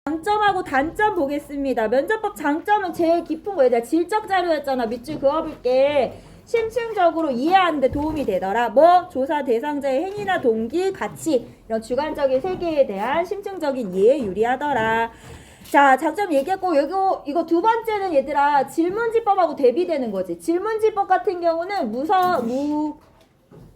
장점하고 단점 보겠습니다. 면접법 장점은 제일 깊은 거 얘들아 질적 자료였잖아. 밑줄 그어볼게. 심층적으로 이해하는 데 도움이 되더라. 뭐? 조사 대상자의 행위나 동기, 가치 이런 주관적인 세계에 대한 심층적인 이해에 유리하더라. 자, 장점 얘기했고 이거 두 번째는 얘들아 질문지법하고 대비되는 거지. 질문지법 같은 경우는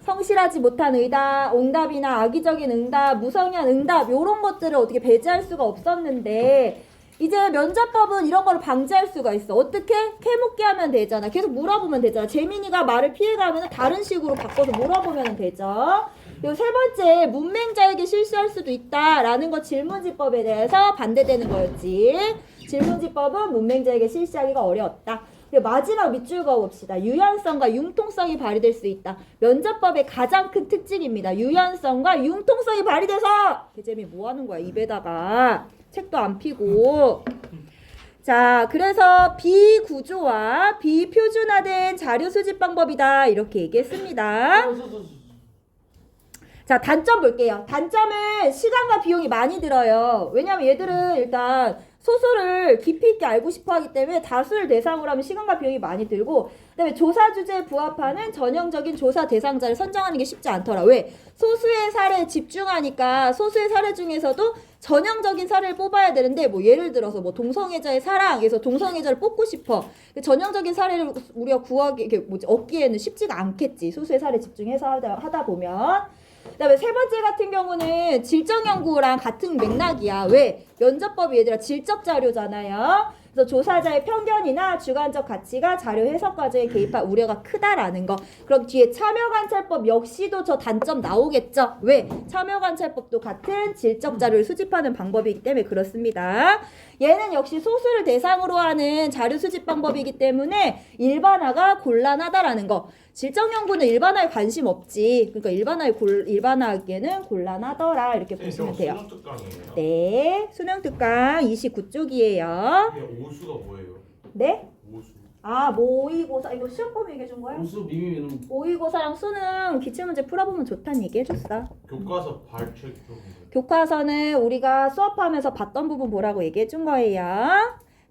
성실하지 못한 의답, 응답이나 악의적인 응답, 무성의한 응답 이런 것들을 어떻게 배제할 수가 없었는데 이제 면접법은 이런 걸 방지할 수가 있어. 어떻게? 캐묻게 하면 되잖아. 계속 물어보면 되잖아. 재민이가 말을 피해가면 다른 식으로 바꿔서 물어보면 되죠. 그리고 세 번째, 문맹자에게 실수할 수도 있다라는 거 질문지법에 대해서 반대되는 거였지. 질문지법은 문맹자에게 실수하기가 어려웠다. 그리고 마지막 밑줄 그어봅시다. 유연성과 융통성이 발휘될 수 있다. 면접법의 가장 큰 특징입니다. 유연성과 융통성이 발휘돼서 개재미 뭐 하는 거야 입에다가 책도 안 펴고. 자, 그래서 비구조화, 비표준화된 자료 수집 방법이다 이렇게 얘기했습니다. 자, 단점 볼게요. 단점은 시간과 비용이 많이 들어요. 왜냐면 얘들은 일단 소수를 깊이 있게 알고 싶어 하기 때문에 다수를 대상으로 하면 시간과 비용이 많이 들고, 그 다음에 조사 주제에 부합하는 전형적인 조사 대상자를 선정하는 게 쉽지 않더라. 왜? 소수의 사례에 집중하니까 소수의 사례 중에서도 전형적인 사례를 뽑아야 되는데 뭐 예를 들어서 뭐 동성애자의 사랑에서 동성애자를 뽑고 싶어. 전형적인 사례를 우리가 얻기에는 쉽지가 않겠지. 소수의 사례에 집중해서 하다 보면. 그 다음에 세 번째 같은 경우는 질적 연구랑 같은 맥락이야. 왜? 면접법이 얘들아 질적 자료잖아요. 그래서 조사자의 편견이나 주관적 가치가 자료 해석 과정에 개입할 우려가 크다라는 거. 그럼 뒤에 참여관찰법 역시도 저 단점 나오겠죠? 왜? 참여관찰법도 같은 질적 자료를 수집하는 방법이기 때문에 그렇습니다. 얘는 역시 소수를 대상으로 하는 자료 수집 방법이기 때문에 일반화가 곤란하다라는 거. 질적 연구는 일반화에 관심 없지. 그러니까 일반화하기에는 곤란하더라. 이렇게 보시면 돼요. 수능 특강이에요? 네, 수능 특강 29쪽이에요. 이게 오수가 뭐예요? 네? 오수. 아, 모의고사. 이거 시험법 얘기해 준 거야? 오수 미미는 모의고사랑 수능 기출문제 풀어보면 좋다는 얘기 해줬어. 교과서 발표 좀. 교과서는 우리가 수업하면서 봤던 부분 보라고 얘기해 준 거예요.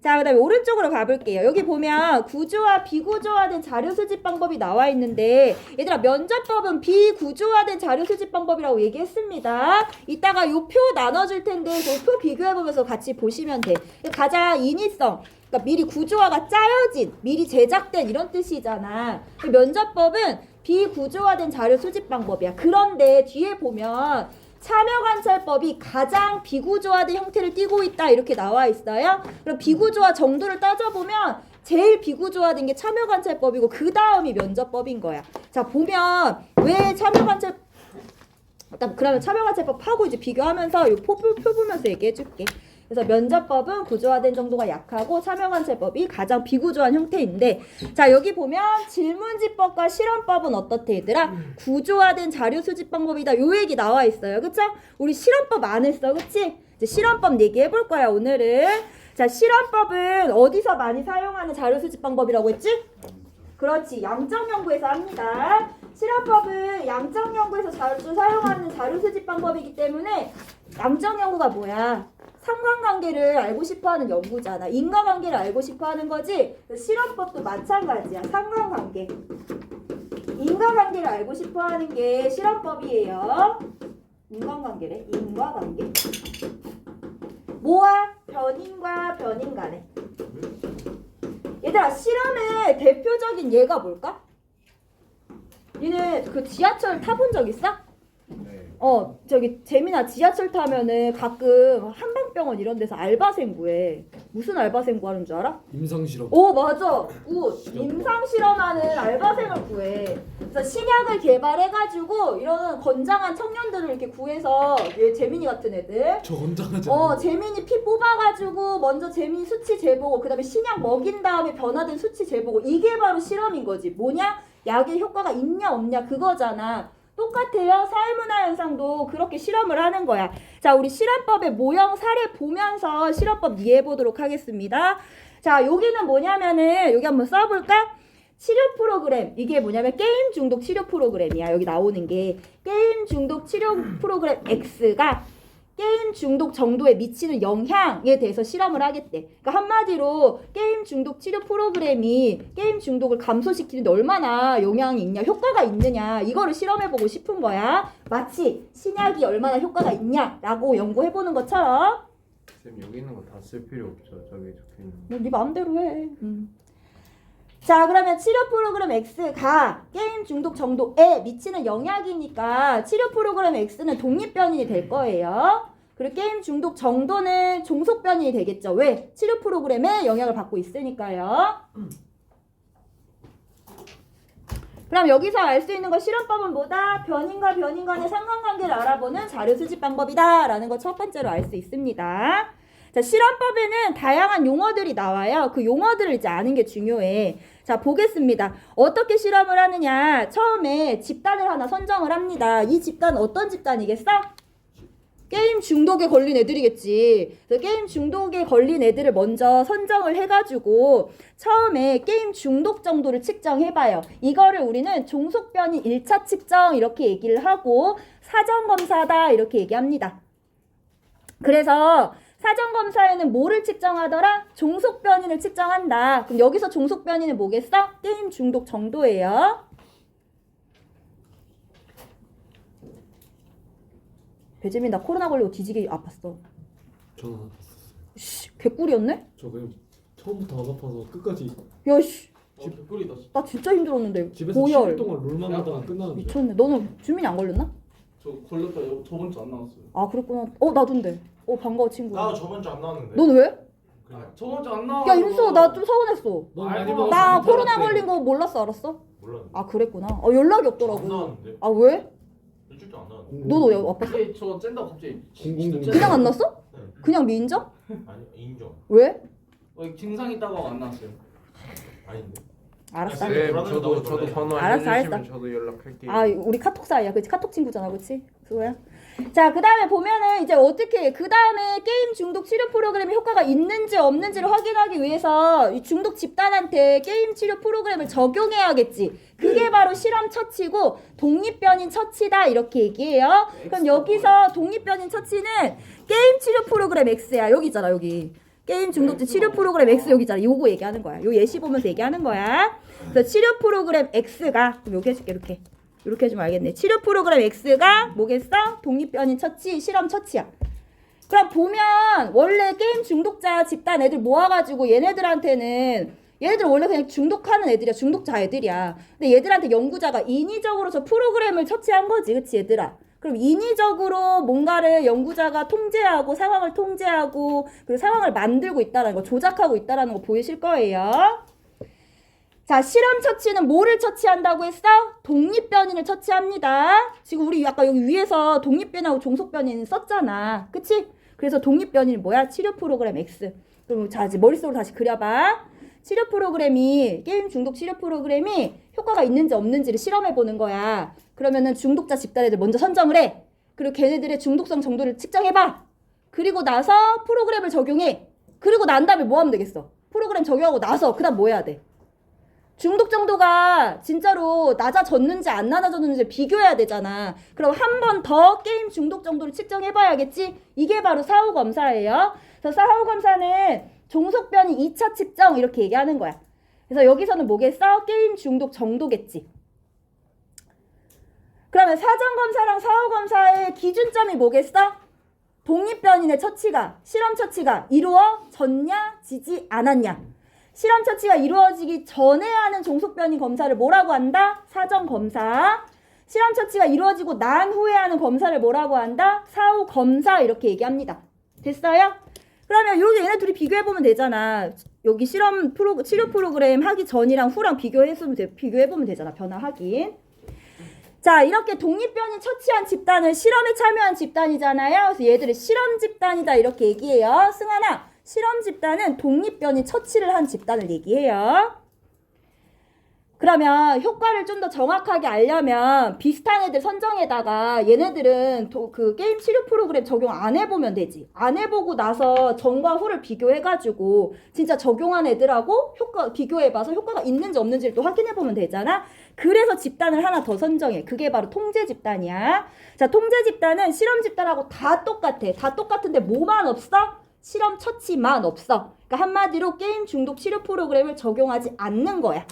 자, 그 다음에 오른쪽으로 가볼게요. 여기 보면 구조화, 비구조화된 자료 수집 방법이 나와 있는데 얘들아 면접법은 비구조화된 자료 수집 방법이라고 얘기했습니다. 이따가 요 표 나눠줄 텐데 그 표 비교해보면서 같이 보시면 돼. 가장 인위성, 그러니까 미리 구조화가 짜여진, 미리 제작된 이런 뜻이잖아. 면접법은 비구조화된 자료 수집 방법이야. 그런데 뒤에 보면 참여관찰법이 가장 비구조화된 형태를 띠고 있다 이렇게 나와 있어요. 그럼 비구조화 정도를 따져보면 제일 비구조화된 게 참여관찰법이고 그 다음이 면접법인 거야. 자, 보면 왜 참여관찰 그러면 참여관찰법하고 이제 비교하면서 이 표 보면서 얘기해 줄게. 그래서 면접법은 구조화된 정도가 약하고 참여관찰법이 가장 비구조한 형태인데, 자, 여기 보면 질문지법과 실험법은 어떻대 얘들아? 구조화된 자료 수집 방법이다. 요 얘기 나와 있어요. 그쵸? 우리 실험법 안 했어. 그치? 이제 실험법 얘기해 볼 거야 오늘은. 자, 실험법은 어디서 많이 사용하는 자료 수집 방법이라고 했지? 그렇지, 양적 연구에서 합니다. 실험법은 양적 연구에서 자주 사용하는 자료 수집 방법이기 때문에 양적 연구가 뭐야? 상관관계를 알고 싶어하는 연구잖아. 인과관계를 알고 싶어하는 거지. 실험법도 마찬가지야. 상관관계, 인과관계를 알고 싶어하는 게 실험법이에요. 인과관계래. 인과관계. 뭐와? 변인과 변인 간에. 얘들아, 실험의 대표적인 예가 뭘까? 니네 그 지하철 타본 적 있어? 네. 저기 재민아, 지하철 타면은 가끔 한방병원 이런 데서 알바생 구해. 무슨 알바생 구하는 줄 알아? 임상실험. 오, 맞아. 임상 실험하는 알바생을 구해. 그래서 신약을 개발해가지고 이런 건장한 청년들을 이렇게 구해서, 얘 재민이 같은 애들. 저 건장하지 않아요. 재민이 피 뽑아가지고 먼저 재민이 수치 재보고 그 다음에 신약 먹인 다음에 변화된 수치 재보고, 이게 바로 실험인 거지. 뭐냐? 약의 효과가 있냐 없냐 그거잖아. 똑같아요. 사회문화 현상도 그렇게 실험을 하는 거야. 자, 우리 실험법의 모형 사례 보면서 실험법 이해해 보도록 하겠습니다. 자, 여기는 뭐냐면은 여기 한번 써볼까? 치료 프로그램. 이게 뭐냐면 게임 중독 치료 프로그램이야. 여기 나오는 게 게임 중독 치료 프로그램 X가 게임 중독 정도에 미치는 영향에 대해서 실험을 하겠대. 그러니까 한마디로 게임 중독 치료 프로그램이 게임 중독을 감소시키는데 얼마나 영향이 있냐, 효과가 있느냐, 이거를 실험해보고 싶은 거야. 마치 신약이 얼마나 효과가 있냐라고 연구해보는 것처럼. 쌤 여기 있는 거 다 쓸 필요 없죠. 저기 적혀있는 거. 뭐 네 마음대로 해. 자, 그러면 치료 프로그램 X가 게임 중독 정도에 미치는 영향이니까 치료 프로그램 X는 독립변이이 될 거예요. 그리고 게임 중독 정도는 종속변이이 되겠죠. 왜? 치료 프로그램에 영향을 받고 있으니까요. 그럼 여기서 알 수 있는 거 실험법은 뭐다? 변인과 변인 간의 상관관계를 알아보는 자료 수집 방법이다 라는 거 첫 번째로 알 수 있습니다. 자, 실험법에는 다양한 용어들이 나와요. 그 용어들을 이제 아는 게 중요해. 자, 보겠습니다. 어떻게 실험을 하느냐. 처음에 집단을 하나 선정을 합니다. 이 집단은 어떤 집단이겠어? 게임 중독에 걸린 애들이겠지. 그래서 게임 중독에 걸린 애들을 먼저 선정을 해가지고 처음에 게임 중독 정도를 측정해봐요. 이거를 우리는 종속변이 1차 측정 이렇게 얘기를 하고 사전검사다 이렇게 얘기합니다. 그래서 사전검사에는 뭐를 측정하더라? 종속변이를 측정한다. 그럼 여기서 종속변이는 뭐겠어? 게임 중독 정도예요. 배재민 나 코로나 걸리고 뒤지게 아팠어. 저는 안 아팠어요. 씨, 개꿀이었네? 저 그냥 처음부터 안 아파서 끝까지 야, 씨, 개꿀이다. 나 진짜 힘들었는데. 집에서 고열. 10일 동안 롤만 하다가 끝나는데. 미쳤네. 너는 주민이 안 걸렸나? 저 걸렸다 저번 주 안 나왔어요. 아, 그랬구나. 나도인데. 반가워, 친구. 나 저번 주 안 나왔는데. 넌 왜? 그냥 저번 주 안 나와. 야, 임수, 나 좀 서운했어. 넌 아이고, 많이 먹었어. 나 못 코로나 알았대. 걸린 거 몰랐어, 알았어? 몰랐는데. 아, 그랬구나. 연락이 안 없더라고. 나왔는데. 아, 왜? 일주일도 안 나왔는데. 너도 왜 아팠어? 갑자기 저 쨘다 갑자기. 공공공. 그냥 안 났어? 네. 그냥 미인정? 아니 인정. 왜? 증상 있다고 안 나왔어요. 아닌데. 알았어. 네. 쌤 저도 번호 알았어, 알려주시면 알았어. 저도 연락할게요. 아, 우리 카톡 사이야. 그치? 카톡 친구잖아. 그치? 수고야. 자, 그 다음에 보면은 이제 어떻게, 그 다음에 게임 중독 치료 프로그램이 효과가 있는지 없는지를 확인하기 위해서 이 중독 집단한테 게임 치료 프로그램을 적용해야겠지. 그게 바로 실험 처치고 독립변인 처치다. 이렇게 얘기해요. 그럼 여기서 독립변인 처치는 게임 치료 프로그램 X야. 여기 있잖아, 여기. 게임 중독제 치료 프로그램 X 여기 있잖아. 요거 얘기하는 거야. 요 예시 보면서 얘기하는 거야. 그래서 치료 프로그램 X가, 그럼 여기 해줄게, 이렇게. 이렇게 해주면 알겠네. 치료 프로그램 X가 뭐겠어? 독립변인 처치, 실험 처치야. 그럼 보면 원래 게임 중독자 집단 애들 모아가지고 얘네들한테는 얘네들 원래 그냥 중독하는 애들이야. 중독자 애들이야. 근데 얘들한테 연구자가 인위적으로 저 프로그램을 처치한 거지. 그치 얘들아? 그럼 인위적으로 뭔가를 연구자가 통제하고 상황을 통제하고 그리고 상황을 만들고 있다는 거, 조작하고 있다는 거 보이실 거예요. 자, 실험 처치는 뭐를 처치한다고 했어? 독립변인을 처치합니다. 지금 우리 아까 여기 위에서 독립변하고 종속변인 썼잖아. 그치? 그래서 독립변인이 뭐야? 치료 프로그램 X. 그럼 자, 이제 머릿속으로 다시 그려봐. 치료 프로그램이, 게임 중독 치료 프로그램이 효과가 있는지 없는지를 실험해보는 거야. 그러면은 중독자 집단 애들 먼저 선정을 해. 그리고 걔네들의 중독성 정도를 측정해봐. 그리고 나서 프로그램을 적용해. 그리고 난 다음에 뭐 하면 되겠어? 프로그램 적용하고 나서 그 다음 뭐 해야 돼? 중독 정도가 진짜로 낮아졌는지 안 낮아졌는지 비교해야 되잖아. 그럼 한 번 더 게임 중독 정도를 측정해봐야겠지? 이게 바로 사후 검사예요. 그래서 사후 검사는 종속변이 2차 측정 이렇게 얘기하는 거야. 그래서 여기서는 뭐겠어? 게임 중독 정도겠지. 그러면 사전 검사랑 사후 검사의 기준점이 뭐겠어? 독립변인의 처치가, 실험 처치가 이루어졌냐, 지지 않았냐. 실험 처치가 이루어지기 전에 하는 종속변이 검사를 뭐라고 한다? 사전 검사. 실험 처치가 이루어지고 난 후에 하는 검사를 뭐라고 한다? 사후 검사 이렇게 얘기합니다. 됐어요? 그러면 여기 얘네 둘이 비교해보면 되잖아. 여기 치료 프로그램 하기 전이랑 후랑 비교해보면 되잖아. 변화 확인. 자, 이렇게 독립변이 처치한 집단은 실험에 참여한 집단이잖아요. 그래서 얘들을 실험 집단이다 이렇게 얘기해요. 승환아, 실험 집단은 독립변이 처치를 한 집단을 얘기해요. 그러면 효과를 좀 더 정확하게 알려면 비슷한 애들 선정에다가 얘네들은 그 게임 치료 프로그램 적용 안 해보면 되지. 안 해보고 나서 전과 후를 비교해가지고 진짜 적용한 애들하고 효과 비교해봐서 효과가 있는지 없는지를 또 확인해보면 되잖아. 그래서 집단을 하나 더 선정해. 그게 바로 통제 집단이야. 자, 통제 집단은 실험 집단하고 다 똑같아. 다 똑같은데 뭐만 없어? 실험 처치만 없어. 그러니까 한마디로 게임 중독 치료 프로그램을 적용하지 않는 거야.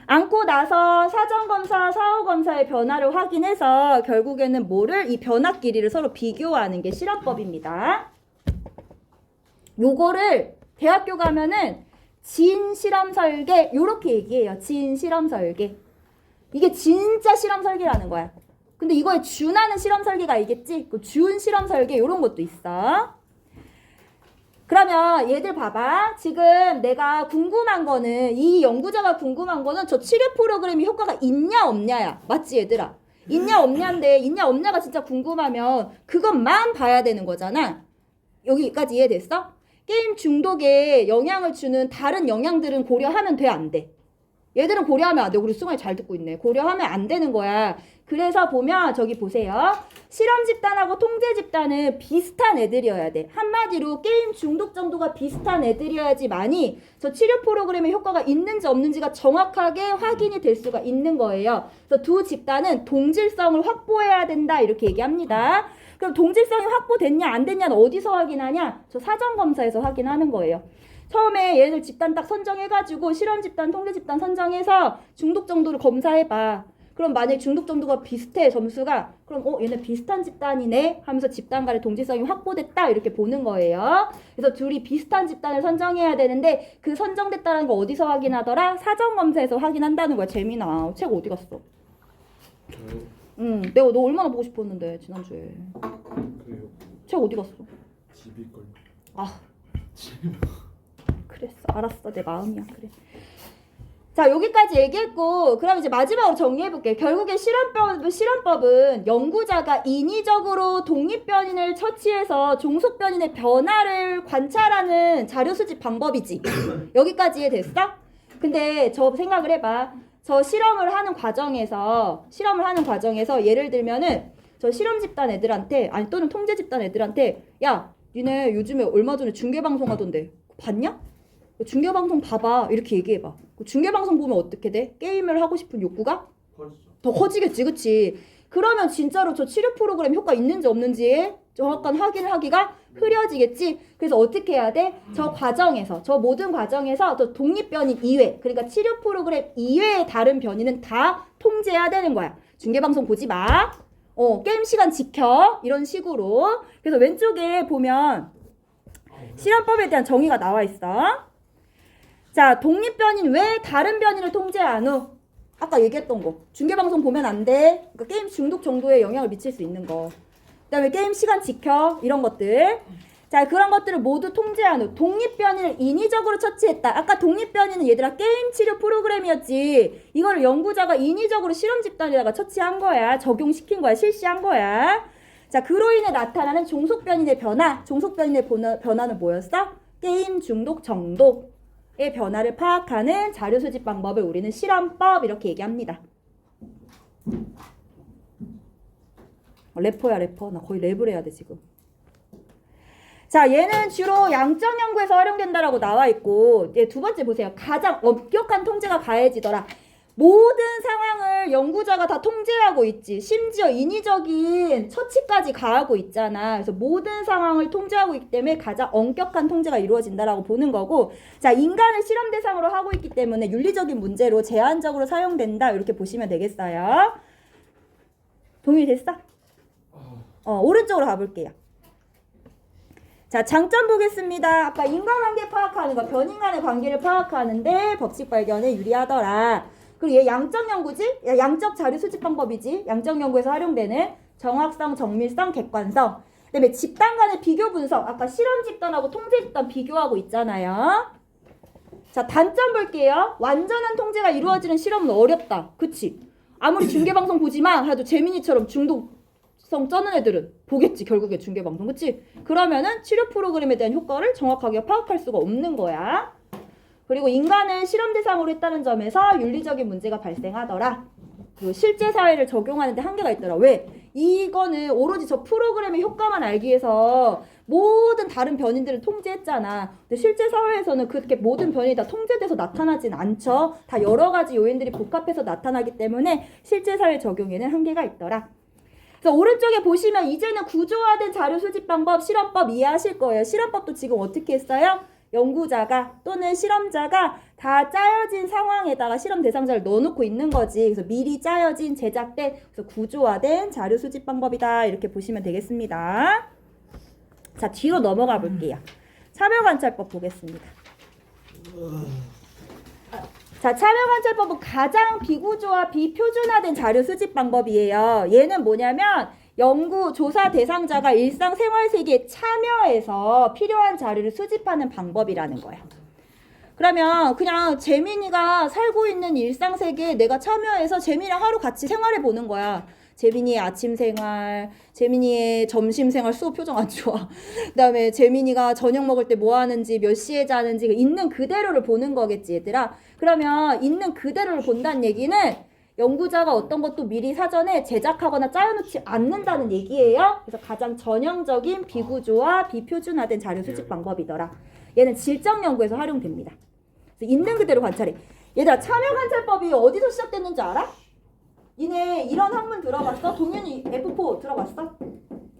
안고 나서 사전검사, 사후검사의 변화를 확인해서 결국에는 뭐를? 이 변화 길이를 서로 비교하는 게 실험법입니다. 요거를 대학교 가면은 진 실험 설계 요렇게 얘기해요. 진 실험 설계. 이게 진짜 실험 설계라는 거야. 근데 이거에 준하는 실험 설계가 있겠지? 그 준 실험 설계 요런 것도 있어. 그러면 얘들 봐봐. 지금 내가 궁금한 거는 이 연구자가 궁금한 거는 저 치료 프로그램이 효과가 있냐 없냐야. 맞지 얘들아? 있냐 없냐인데 있냐 없냐가 진짜 궁금하면 그것만 봐야 되는 거잖아. 여기까지 이해됐어? 게임 중독에 영향을 주는 다른 영향들은 고려하면 돼 안 돼? 얘들은 고려하면 안 돼. 우리 승환이 잘 듣고 있네. 고려하면 안 되는 거야. 그래서 보면 저기 보세요. 실험 집단하고 통제 집단은 비슷한 애들이어야 돼. 한마디로 게임 중독 정도가 비슷한 애들이어야지만이 저 치료 프로그램의 효과가 있는지 없는지가 정확하게 확인이 될 수가 있는 거예요. 그래서 두 집단은 동질성을 확보해야 된다 이렇게 얘기합니다. 그럼 동질성이 확보됐냐 안 됐냐는 어디서 확인하냐? 저 사전검사에서 확인하는 거예요. 처음에 얘네들 집단 딱 선정해가지고 실험 집단, 통제 집단 선정해서 중독 정도를 검사해봐. 그럼 만약에 중독 정도가 비슷해 점수가 그럼 얘네 비슷한 집단이네 하면서 집단 간의 동질성이 확보됐다 이렇게 보는 거예요. 그래서 둘이 비슷한 집단을 선정해야 되는데 그 선정됐다는 거 어디서 확인하더라? 사전검사에서 확인한다는 거야. 재민아 책 어디 갔어? 내가 너 얼마나 보고 싶었는데 지난주에. 그래요. 책 어디 갔어? 집일걸요. 아 그랬어. 알았어. 내 마음이야. 그래. 자, 여기까지 얘기했고 그럼 이제 마지막으로 정리해볼게. 결국에 실험법은 연구자가 인위적으로 독립변인을 처치해서 종속변인의 변화를 관찰하는 자료 수집 방법이지. 여기까지 이해됐어? 근데 저 생각을 해봐. 저 실험을 하는 과정에서 예를 들면은 저 실험 집단 애들한테 아니 또는 통제 집단 애들한테 야 니네 요즘에 얼마 전에 중계방송 하던데 봤냐? 중계방송 봐봐 이렇게 얘기해봐. 중계방송 보면 어떻게 돼? 게임을 하고 싶은 욕구가 커지죠. 더 커지겠지 그치? 그러면 진짜로 저 치료 프로그램 효과 있는지 없는지에 정확한 확인을 하기가 흐려지겠지? 그래서 어떻게 해야 돼? 저 모든 과정에서 저 독립변인 이외 그러니까 치료 프로그램 이외의 다른 변이는 다 통제해야 되는 거야. 중계방송 보지 마. 게임 시간 지켜. 이런 식으로. 그래서 왼쪽에 보면 실험법에 대한 정의가 나와 있어. 자, 독립변인 왜 다른 변이를 통제한 후? 아까 얘기했던 거. 중계방송 보면 안 돼. 그러니까 게임 중독 정도에 영향을 미칠 수 있는 거. 그 다음에 게임 시간 지켜. 이런 것들. 자, 그런 것들을 모두 통제한 후 독립변이를 인위적으로 처치했다. 아까 독립변이는 얘들아 게임 치료 프로그램이었지. 이거를 연구자가 인위적으로 실험 집단에다가 처치한 거야. 적용시킨 거야. 실시한 거야. 자, 그로 인해 나타나는 종속변인의 변화. 종속변인의 변화는 뭐였어? 게임 중독 정도의 변화를 파악하는 자료 수집 방법을 우리는 실험법 이렇게 얘기합니다. 래퍼야 래퍼. 나 거의 랩을 해야 돼 지금. 자, 얘는 주로 양적 연구에서 활용된다라고 나와 있고 얘 두 번째 보세요. 가장 엄격한 통제가 가해지더라. 모든 상황을 연구자가 다 통제하고 있지. 심지어 인위적인 처치까지 가하고 있잖아. 그래서 모든 상황을 통제하고 있기 때문에 가장 엄격한 통제가 이루어진다라고 보는 거고 자, 인간을 실험 대상으로 하고 있기 때문에 윤리적인 문제로 제한적으로 사용된다. 이렇게 보시면 되겠어요. 동의됐어? 오른쪽으로 가볼게요. 자, 장점 보겠습니다. 아까 인간관계 파악하는 거, 변인 간의 관계를 파악하는데 법칙 발견에 유리하더라. 그리고 얘 양적 연구지? 양적 자료 수집 방법이지. 양적 연구에서 활용되는 정확성, 정밀성, 객관성. 그다음에 집단 간의 비교 분석. 아까 실험 집단하고 통제 집단 비교하고 있잖아요. 자, 단점 볼게요. 완전한 통제가 이루어지는 실험은 어렵다. 그치? 아무리 중계방송 보지만 해도 재민이처럼 중독성 쩌는 애들은 보겠지. 결국에 중계방송. 그치? 그러면은 치료 프로그램에 대한 효과를 정확하게 파악할 수가 없는 거야. 그리고 인간은 실험 대상으로 했다는 점에서 윤리적인 문제가 발생하더라. 그리고 실제 사회를 적용하는데 한계가 있더라. 왜? 이거는 오로지 저 프로그램의 효과만 알기 위해서 모든 다른 변인들을 통제했잖아. 근데 실제 사회에서는 그렇게 모든 변이 다 통제돼서 나타나진 않죠. 다 여러 가지 요인들이 복합해서 나타나기 때문에 실제 사회 적용에는 한계가 있더라. 그래서 오른쪽에 보시면 이제는 구조화된 자료 수집 방법, 실험법 이해하실 거예요. 실험법도 지금 어떻게 했어요? 연구자가 또는 실험자가 다 짜여진 상황에다가 실험 대상자를 넣어놓고 있는 거지. 그래서 미리 짜여진 제작된 그래서 구조화된 자료 수집 방법이다. 이렇게 보시면 되겠습니다. 자, 뒤로 넘어가 볼게요. 참여관찰법 보겠습니다. 자, 참여관찰법은 가장 비구조화, 비표준화된 자료 수집 방법이에요. 얘는 뭐냐면 연구, 조사 대상자가 일상생활 세계에 참여해서 필요한 자료를 수집하는 방법이라는 거야. 그러면 그냥 재민이가 살고 있는 일상 세계에 내가 참여해서 재민이랑 하루 같이 생활해 보는 거야. 재민이의 아침 생활, 재민이의 점심 생활, 수업 표정 안 좋아. 그다음에 재민이가 저녁 먹을 때 뭐 하는지, 몇 시에 자는지 있는 그대로를 보는 거겠지, 얘들아. 그러면 있는 그대로를 본다는 얘기는 연구자가 어떤 것도 미리 사전에 제작하거나 짜여놓지 않는다는 얘기예요. 그래서 가장 전형적인 비구조화, 비표준화된 자료 수집 방법이더라. 얘는 질적 연구에서 활용됩니다. 그래서 있는 그대로 관찰해. 얘들아, 참여관찰법이 어디서 시작됐는지 알아? 니네 이런 학문 들어봤어? 동윤이 F4 들어봤어?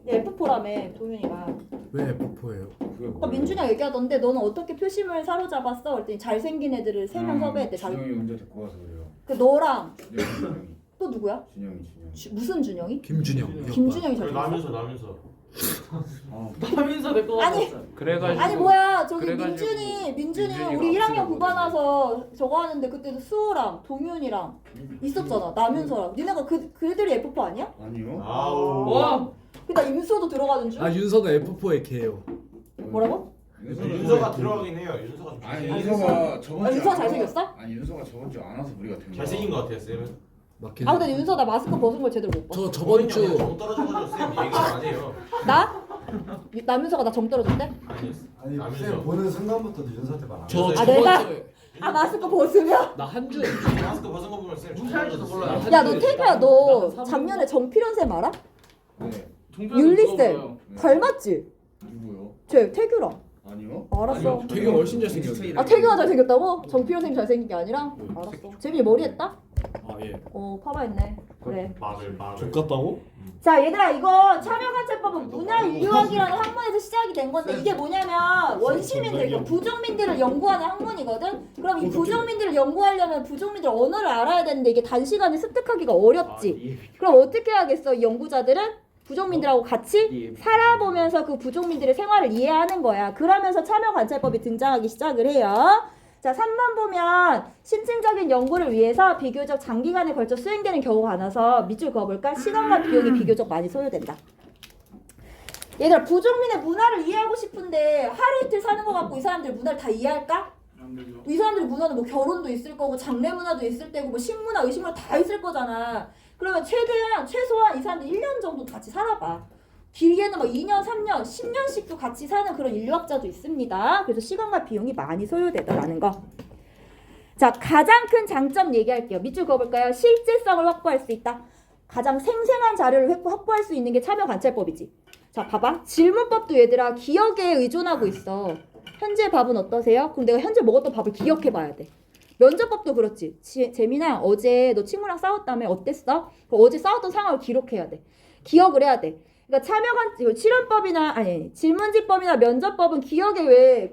F4라며 동윤이가. 왜 F4예요? 아까 민준이가 얘기하던데 너는 어떻게 표심을 사로잡았어? 그랬더니 잘생긴 애들을 3명 섭외했대. 준영이 먼저 데리고 가서 그래요. 그 너랑 네, 준영이. 또 누구야? 준영이. 무슨 준영이? 김준영. 김준영이 그래, 잘생겼어? 나면서 하면서 내거 아니, 같았어요. 그래가지고 아니 뭐야 저기 그래가지고 민준이 민준이가 우리 1학년 없애려고 9반 와서 저거 하는데 그때도 수호랑 동윤이랑 있었잖아. 남윤서랑 니네가 그들이 F4 아니야? 아니요. 아우. 와, 근데 임수호도 들어가는 줄? 아 윤서도 F4의 개요. 뭐라고? 윤서가 들어가긴 해요. 윤서가 좀 아니 잘생긴 윤서가 저번 아, 주에 윤서가 안 잘생겼어? 와서- 아니 윤서가 저번 주에 안 와서 우리가 된 거야. 잘생긴 것 같아요, 쌤은. 맞긴 아 근데 윤서 나 마스크 벗은 걸 제대로 못 봤어. 저 저번 주 정 떨어져가지고 쌤 얘기가 아니에요. 나? 남윤서가 나 정 떨어졌대? 아니, 아니 나면서. 쌤 보는 순간부터 윤서한테 말 안 저 해. 아, 저번 내가? 주에 아 마스크 벗으면? 나 한 주. 마스크 벗은 거 보면 쌤 무시할지도 몰라요. 야 너 태규야 너 작년에 정필현 쌤 알아? 네. 윤리 쌤 닮았지? 누구요? 쟤 태규랑. 아니요. 알았어. 되게 훨씬 잘생겼어. 아 태규가 잘생겼다고? 정필현 쌤이 잘생긴 게 아니라? 알았어. 재민이 머리 했다? 아 예. 파마했네. 그래. 마늘. 족같다고? 자 얘들아 이거 참여관찰법은 문화인류학이라는 학문에서 시작이 된 건데 이게 뭐냐면 원시민들 그러니까 부족민들을 연구하는 학문이거든. 그럼 이 부족민들을 연구하려면 부족민들 언어를 알아야 되는데 이게 단시간에 습득하기가 어렵지. 그럼 어떻게 하겠어? 이 연구자들은 부족민들하고 같이 살아보면서 그 부족민들의 생활을 이해하는 거야. 그러면서 참여관찰법이 등장하기 시작을 해요. 자, 3번 보면 심층적인 연구를 위해서 비교적 장기간에 걸쳐 수행되는 경우가 많아서 밑줄 그어볼까? 시간과 비용이 비교적 많이 소요된다. 얘들아, 부족민의 문화를 이해하고 싶은데 하루 이틀 사는 거 갖고 이 사람들 문화를 다 이해할까? 안 되죠. 이 사람들의 문화는 뭐 결혼도 있을 거고 장례 문화도 있을 때고 뭐 식문화, 의식문화 다 있을 거잖아. 그러면 최소한 이 사람들 1년 정도 같이 살아봐. 길게는 뭐 2년, 3년, 10년씩도 같이 사는 그런 인류학자도 있습니다. 그래서 시간과 비용이 많이 소요되더라는 거. 자, 가장 큰 장점 얘기할게요. 밑줄 그어볼까요? 실제성을 확보할 수 있다. 가장 생생한 자료를 확보할 수 있는 게 참여관찰법이지. 자, 봐봐. 질문법도 얘들아 기억에 의존하고 있어. 현재 밥은 어떠세요? 그럼 내가 현재 먹었던 밥을 기억해봐야 돼. 면접법도 그렇지. 재민아 어제 너 친구랑 싸웠다며 어땠어? 그럼 어제 싸웠던 상황을 기록해야 돼. 기억을 해야 돼. 그러니까 실험법이나 질문지법이나 면접법은 기억을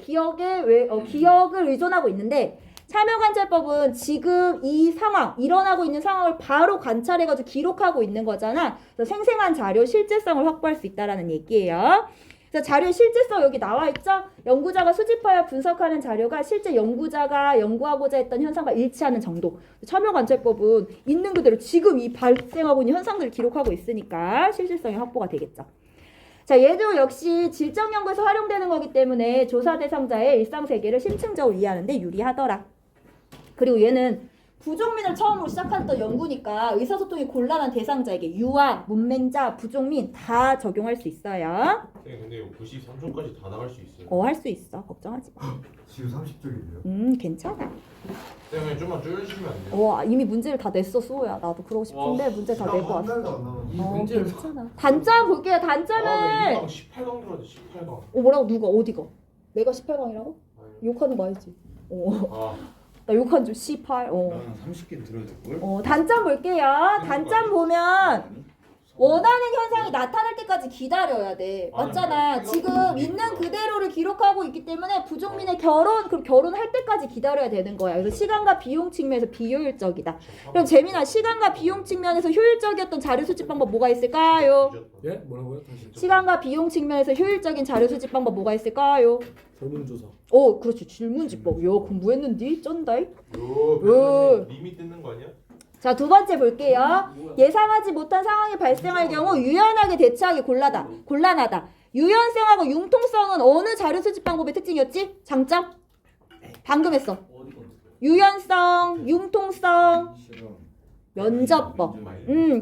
의존하고 있는데 참여관찰법은 지금 이 상황 일어나고 있는 상황을 바로 관찰해가지고 기록하고 있는 거잖아. 그래서 생생한 자료 실제성을 확보할 수 있다라는 얘기예요. 그래서 자료의 실제성 여기 나와 있죠? 연구자가 수집하여 분석하는 자료가 실제 연구자가 연구하고자 했던 현상과 일치하는 정도. 참여관찰법은 있는 그대로 지금 이 발생하고 있는 현상들을 기록하고 있으니까 실질성이 확보가 되겠죠. 자, 얘도 역시 질적 연구에서 활용되는 거기 때문에 조사 대상자의 일상세계를 심층적으로 이해하는 데 유리하더라. 그리고 얘는 부족민을 처음으로 시작했던 연구니까 의사소통이 곤란한 대상자에게 유아, 문맹자, 부족민 다 적용할 수 있어요. 근데 93초까지 다 나갈 수 있어요. 할 수 있어. 걱정하지 마. 지금 30쪽인데요. 괜찮아. 그냥 좀만 줄여주시면 안 돼요? 이미 문제를 다 냈어, 수호야. 나도 그러고 싶은데 문제 다 내고 한 달도 왔어. 안 남았어. 이 문제를 괜찮아. 단점 볼게요. 단점은 아, 18강 들어야 돼. 18강. 뭐라고 누가 어디가? 내가 18강이라고? 욕하는 거 알지? 아, 나 욕한 줄 18. 나는 30개 들어야 될걸? 단점 볼게요. 단점 보면 원하는 현상이 나타날 때까지 기다려야 돼. 맞잖아. 아니, 지금 생각보다 있는 그대로를 기록하고 있기 때문에 부족민의 그럼 결혼할 때까지 기다려야 되는 거야. 그래서 시간과 비용 측면에서 비효율적이다. 그럼 재민아, 시간과 비용 측면에서 효율적이었던 자료 수집 방법 뭐가 있을까요? 예? 뭐라고요? 다시. 시간과 비용 측면에서 효율적인 자료 수집 방법 뭐가 있을까요? 설문조사. 그렇지. 질문지법. 공부했는디? 쩐다이. 요, 리밋 뜯는 거 아니야? 자, 두 번째 볼게요. 예상하지 못한 상황이 발생할 경우 유연하게 대처하기 곤란하다. 유연성하고 융통성은 어느 자료 수집 방법의 특징이었지? 장점? 방금 했어. 어디 건? 유연성, 융통성, 실험. 면접법.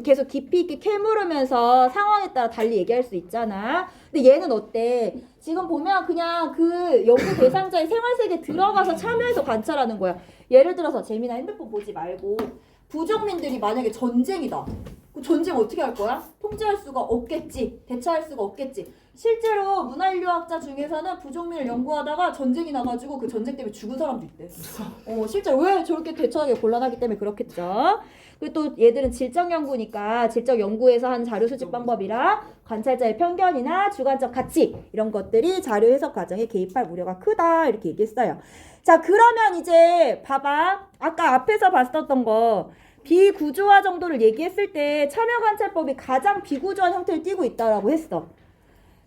계속 깊이 있게 캐물으면서 상황에 따라 달리 얘기할 수 있잖아. 근데 얘는 어때? 지금 보면 그냥 그 연구 대상자의 생활세계에 들어가서 참여해서 관찰하는 거야. 예를 들어서 재미나 핸드폰 보지 말고 부족민들이 만약에 전쟁이다. 그 전쟁 어떻게 할 거야? 통제할 수가 없겠지. 대처할 수가 없겠지. 실제로 문화인류학자 중에서는 부족민을 연구하다가 전쟁이 나가지고 그 전쟁 때문에 죽은 사람도 있대. 실제로 왜 저렇게 대처하기 곤란하기 때문에 그렇겠죠. 그리고 또 얘들은 질적 연구니까 질적 연구에서 한 자료 수집 방법이라 관찰자의 편견이나 주관적 가치 이런 것들이 자료 해석 과정에 개입할 우려가 크다 이렇게 얘기했어요. 자, 그러면 이제 봐봐. 아까 앞에서 봤었던 거 비구조화 정도를 얘기했을 때 참여관찰법이 가장 비구조한 형태를 띠고 있다라고 했어.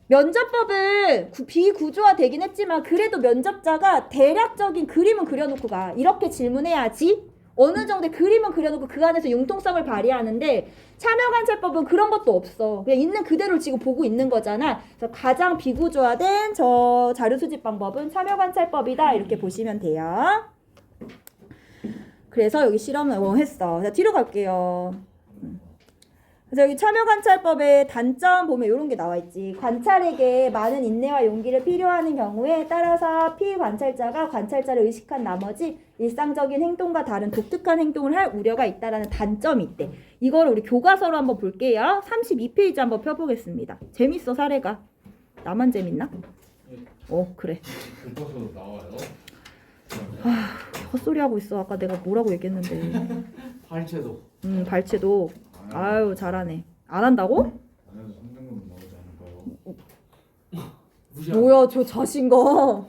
면접법은 비구조화 되긴 했지만 그래도 면접자가 대략적인 그림은 그려놓고 가. 이렇게 질문해야지. 어느 정도의 그림은 그려놓고 그 안에서 융통성을 발휘하는데 참여관찰법은 그런 것도 없어. 그냥 있는 그대로를 지금 보고 있는 거잖아. 그래서 가장 비구조화된 저 자료 수집 방법은 참여관찰법이다. 이렇게 보시면 돼요. 그래서 여기 실험을 했어. 자, 뒤로 갈게요. 그래서 여기 참여관찰법의 단점 보면 이런 게 나와 있지. 관찰에게 많은 인내와 용기를 필요하는 경우에 따라서 피관찰자가 관찰자를 의식한 나머지 일상적인 행동과 다른 독특한 행동을 할 우려가 있다라는 단점이 있대. 이거를 우리 교과서로 한번 볼게요. 32페이지 한번 펴보겠습니다. 재밌어 사례가. 나만 재밌나? 그래. 교과서도 나와요. 헛소리 하고 있어. 아까 내가 뭐라고 얘기했는데. 발채도. 발췌도. 아유 잘하네. 안 한다고? 안 해도 3등급은 나오지 않을까요? 무시하고. 뭐야 저 자신감.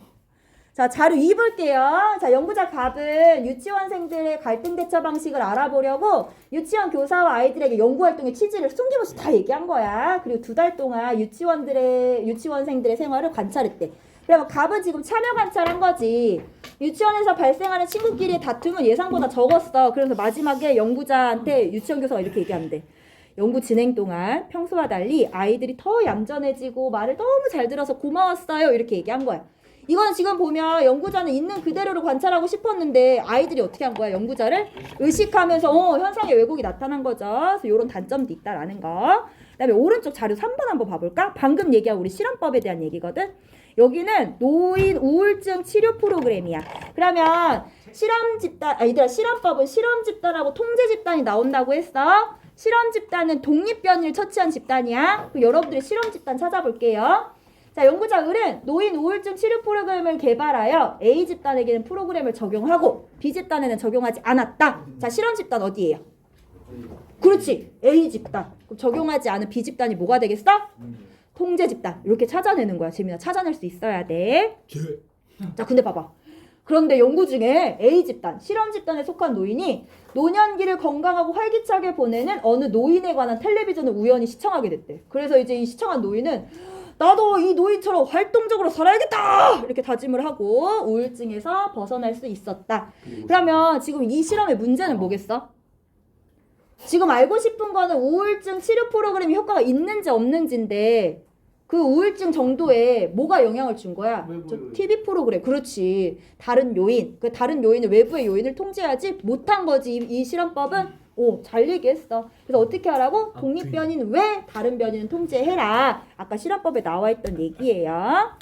자, 자료 2 볼게요. 자, 연구자 갑은 유치원생들의 갈등 대처 방식을 알아보려고 유치원 교사와 아이들에게 연구활동의 취지를 숨김없이 다 얘기한 거야. 그리고 2달 동안 유치원생들의 생활을 관찰했대. 그러면 갑은 지금 참여 관찰한 거지. 유치원에서 발생하는 친구끼리의 다툼은 예상보다 적었어. 그래서 마지막에 연구자한테 유치원 교사가 이렇게 얘기한대. 연구 진행 동안 평소와 달리 아이들이 더 얌전해지고 말을 너무 잘 들어서 고마웠어요. 이렇게 얘기한 거야. 이건 지금 보면 연구자는 있는 그대로를 관찰하고 싶었는데 아이들이 어떻게 한 거야? 연구자를 의식하면서 현상의 왜곡이 나타난 거죠. 그래서 이런 단점도 있다라는 거. 그다음에 오른쪽 자료 3번 한번 봐볼까? 방금 얘기한 우리 실험법에 대한 얘기거든. 여기는 노인 우울증 치료 프로그램이야. 그러면 실험법은 실험 집단하고 통제 집단이 나온다고 했어. 실험 집단은 독립변이를 처치한 집단이야. 그럼 여러분들이 실험 집단 찾아볼게요. 자, 연구자 을은 노인 우울증 치료 프로그램을 개발하여 A 집단에게는 프로그램을 적용하고 B 집단에는 적용하지 않았다. 자, 실험 집단 어디예요? 그렇지, A 집단. 그럼 적용하지 않은 B 집단이 뭐가 되겠어? 통제 집단. 이렇게 찾아내는 거야. 재민아, 찾아낼 수 있어야 돼. 자, 근데 봐봐. 그런데 연구 중에 A 집단, 실험 집단에 속한 노인이 노년기를 건강하고 활기차게 보내는 어느 노인에 관한 텔레비전을 우연히 시청하게 됐대. 그래서 이제 이 시청한 노인은 나도 이 노인처럼 활동적으로 살아야겠다! 이렇게 다짐을 하고 우울증에서 벗어날 수 있었다. 그러면 지금 이 실험의 문제는 뭐겠어? 지금 알고 싶은 거는 우울증 치료 프로그램이 효과가 있는지 없는지인데 그 우울증 정도에 뭐가 영향을 준 거야? 외부 저 요인. TV 프로그램. 그렇지. 다른 요인. 그 다른 요인을 외부의 요인을 통제하지 못한 거지. 이 실험법은 잘 얘기했어. 그래서 어떻게 하라고? 독립변이는 왜 다른 변이는 통제해라. 아까 실험법에 나와 있던 얘기예요.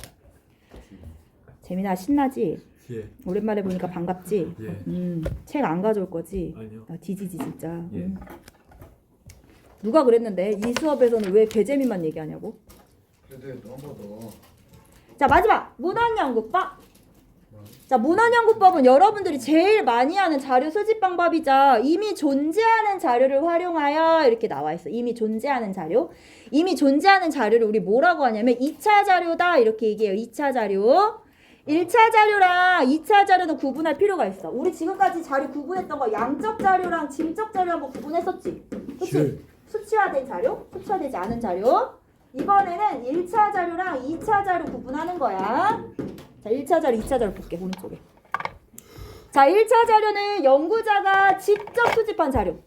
재민아 신나지? 예. 오랜만에 보니까 반갑지? 예. 책 안 가져올 거지? 아니요. 뒤지지 진짜. 예. 누가 그랬는데 이 수업에서는 왜 배재민만 얘기하냐고? 그래도 한번 더. 자 마지막 문헌연구법. 자 문헌연구법은 여러분들이 제일 많이 하는 자료 수집 방법이죠. 이미 존재하는 자료를 활용하여 이렇게 나와 있어. 이미 존재하는 자료. 이미 존재하는 자료를 우리 뭐라고 하냐면 2차 자료다 이렇게 얘기해요. 2차 자료. 1차 자료랑 2차 자료는 구분할 필요가 있어. 우리 지금까지 자료 구분했던 거 양적 자료랑 질적 자료 한번 구분했었지. 그치? 수치화된 자료, 수치화되지 않은 자료. 이번에는 1차 자료랑 2차 자료 구분하는 거야. 자, 1차 자료, 2차 자료 볼게, 오른쪽에. 자, 1차 자료는 연구자가 직접 수집한 자료.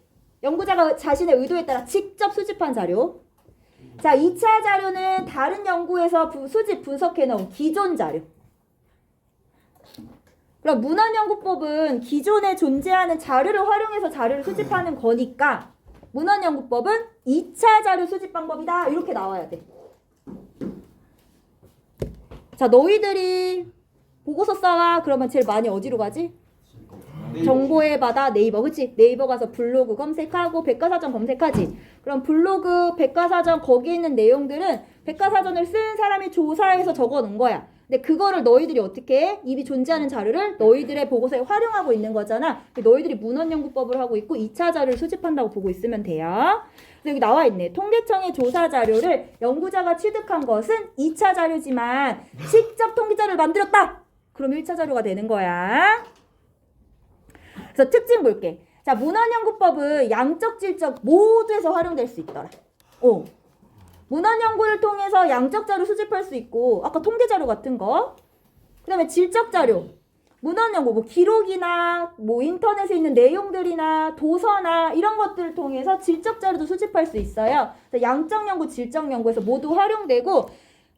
연구자가 자신의 의도에 따라 직접 수집한 자료. 자, 2차 자료는 다른 연구에서 수집 분석해 놓은 기존 자료. 그럼 문헌연구법은 기존에 존재하는 자료를 활용해서 자료를 수집하는 거니까 문헌연구법은 2차 자료 수집 방법이다. 이렇게 나와야 돼. 자, 너희들이 보고서 써와. 그러면 제일 많이 어디로 가지? 정보의 바다 네이버. 그치? 네이버 가서 블로그 검색하고 백과사전 검색하지. 그럼 블로그, 백과사전 거기 있는 내용들은 백과사전을 쓴 사람이 조사해서 적어 놓은 거야. 근데 그거를 너희들이 어떻게 해? 이미 존재하는 자료를 너희들의 보고서에 활용하고 있는 거잖아. 너희들이 문헌연구법을 하고 있고 2차 자료를 수집한다고 보고 있으면 돼요. 그래서 여기 나와 있네. 통계청의 조사 자료를 연구자가 취득한 것은 2차 자료지만 직접 통계자료를 만들었다. 그럼 1차 자료가 되는 거야. 그래서 특징 볼게. 자, 문헌연구법은 양적, 질적 모두에서 활용될 수 있더라. 문헌연구를 통해서 양적 자료 수집할 수 있고 아까 통계 자료 같은 거. 그 다음에 질적 자료. 문헌연구 뭐 기록이나 뭐 인터넷에 있는 내용들이나 도서나 이런 것들을 통해서 질적 자료도 수집할 수 있어요. 그래서 양적 연구, 질적 연구에서 모두 활용되고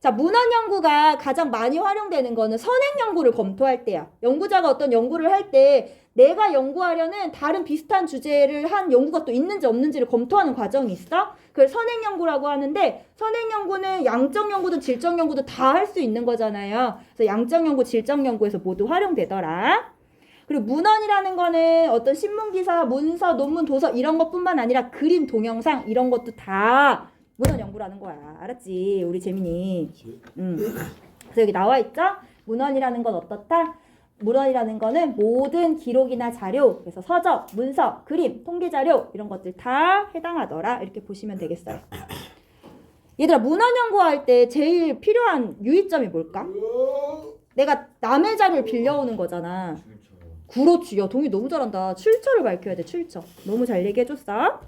자, 문헌연구가 가장 많이 활용되는 거는 선행연구를 검토할 때야. 연구자가 어떤 연구를 할 때 내가 연구하려는 다른 비슷한 주제를 한 연구가 또 있는지 없는지를 검토하는 과정이 있어. 그걸 선행연구라고 하는데 선행연구는 양적 연구든 질적 연구든 다 할 수 있는 거잖아요. 그래서 양적 연구, 질적 연구에서 모두 활용되더라. 그리고 문헌이라는 거는 어떤 신문기사, 문서, 논문, 도서 이런 것뿐만 아니라 그림, 동영상 이런 것도 다 문헌 연구라는 거야. 알았지? 우리 재민이. 그래서 여기 나와 있죠? 문헌이라는 건 어떻다? 문헌이라는 거는 모든 기록이나 자료, 그래서 서적, 문서, 그림, 통계 자료 이런 것들 다 해당하더라. 이렇게 보시면 되겠어요. 얘들아, 문헌 연구할 때 제일 필요한 유의점이 뭘까? 내가 남의 자료를 빌려오는 거잖아. 그렇지. 야, 동희 너무 잘한다. 출처를 밝혀야 돼. 출처. 너무 잘 얘기해줬어.